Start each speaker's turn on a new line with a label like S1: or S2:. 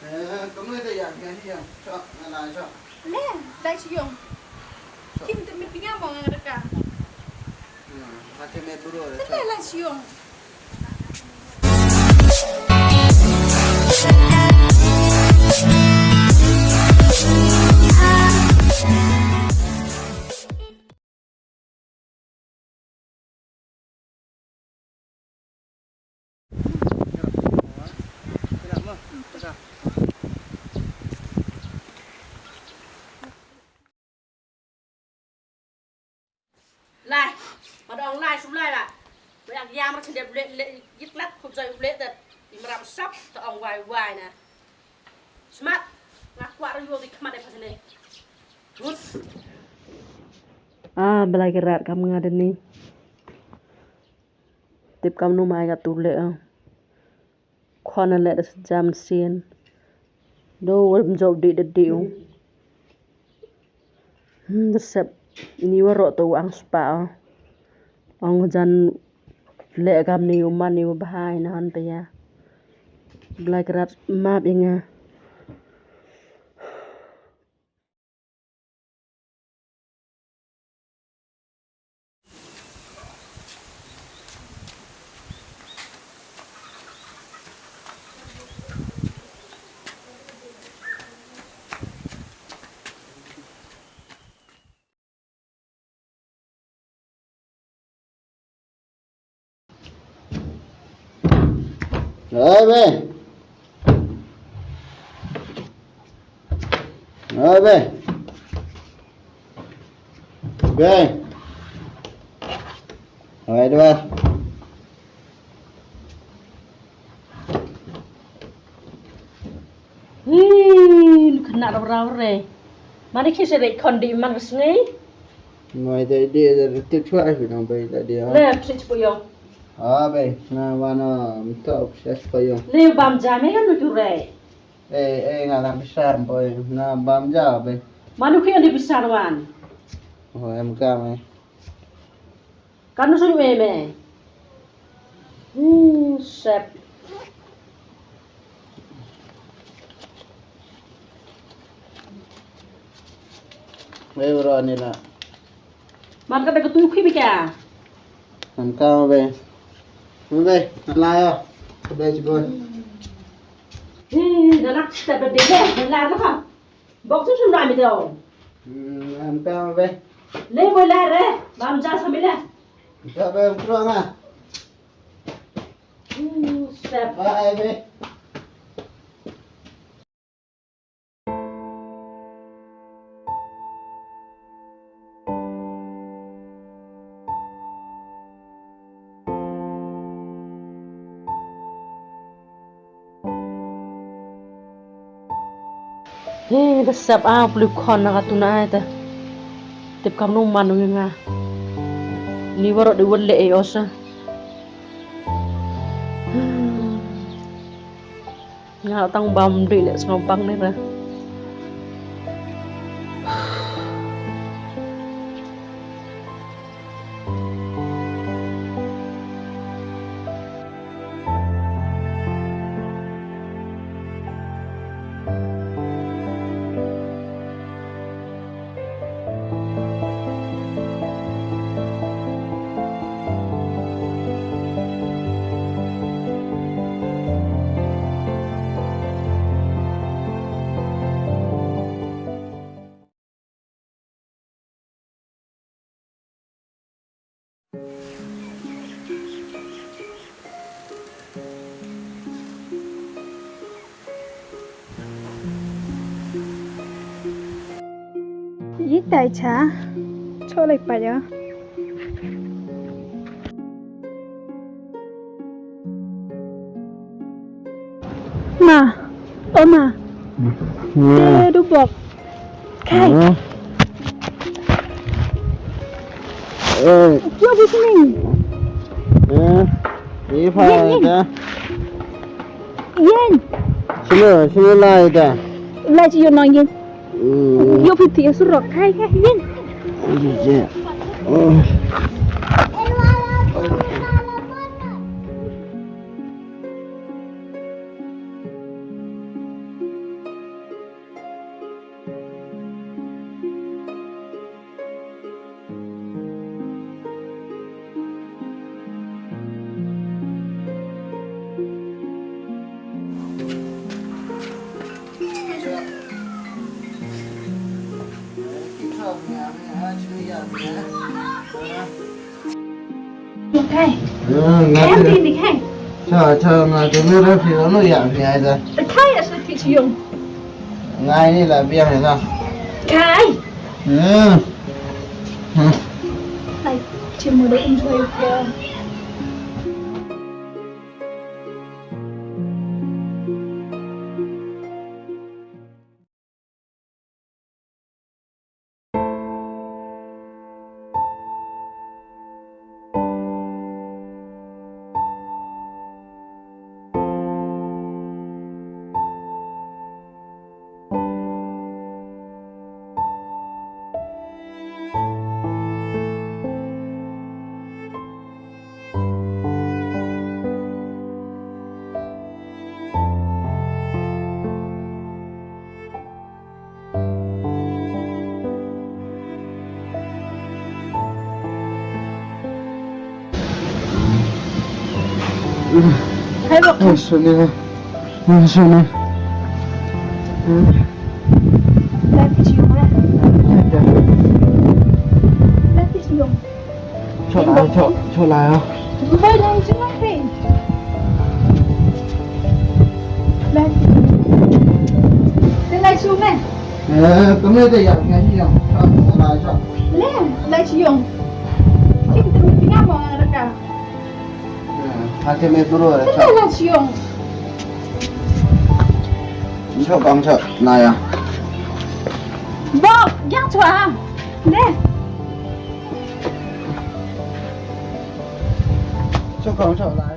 S1: Kamu itu ya, biasa ya. Sok, ngalah sok.
S2: Le, dah cium. Kim tu meetingnya mau ngereka.
S1: Hati me buru.
S2: Sedih lah cium.
S3: Lại, mà đòn lại xuống lại là với ăn giam nó chỉ đẹp lệ dứt lắc không chơi lệ thật thì mà làm sắp cho ông hoài nè smart ngắt qua rồi vô thì không ada pasal ni good
S4: Belajar kamu ngada ni tip kamu nu mai kat tule khona le da jam sien do wal job di da diu resep ini waro to ang spa ang jan le kam ni man ni bahai na han pe ya belajar map inga
S1: Rồi về. Rồi về. Về. Rồi đi ba.
S4: kena rau re mana kisah dek kondi man kesini
S1: Ngoài đây đi rồi tiếp theo phải làm bài là đi ha.
S4: le psi puyo
S1: Be, na wana mtok ses payo.
S4: le bam jame kan tu re
S1: Ngalah besar boy. Na bam ja be.
S4: mana kau di besar wan
S1: Oh, em cam
S4: kan suruh me sep
S1: Be bro ni lah.
S4: man kan dekat tu bika
S1: Em cam be. Be, lai ah. Be boy.
S4: dah nak step berdek dah lah kan bok tu sudah mi tau
S1: Em cam be.
S4: le boleh re bam ja sambil le
S1: Dạ be kurang ah.
S4: sep
S1: Bye be.
S4: resep peluk khon nak tuna ita tip kamu manu nga ni waro di wale osa nga tang bam di le ngopang ni ra
S2: Giết đại cha. Cho lại bà nhá. Mà. Mà. Thế đu bọc. Khai. Chưa biết mình.
S1: Đi phải ta.
S2: Yên.
S1: Sini lai ta.
S2: Lai chỉ nói yên. Yo piti surok khai khai yên.
S1: Iya.
S2: Ok.
S1: Ngã
S2: Em
S1: thì
S2: đi đi khai.
S1: chờ ngã thì mới ra thì nó dạng thì ai ra.
S2: Khai là sự thị trường.
S1: Ngay đi là biếng này sao?
S2: Khai.
S1: Ừ.
S2: Này, chỉ mới đấy em chơi kìa. Thấy không?
S1: Ôi xuân đi. Ôi xuân đi.
S2: Lên thị trường này. Lên thị trường.
S1: Cho lại không?
S2: Với lên chứ nó phải. Lên. Lên xuống này.
S1: Có mấy cái dạng nghe gì không? Cho lại cho.
S2: Lên trường. Cái cái mình ngắm mà ra cả.
S1: Hati metro rồi
S2: Thế
S1: cho.
S2: là trường.
S1: Cho con sợ này à?
S2: Vâng, giang chòa. Nè.
S1: Cho con sợ lại.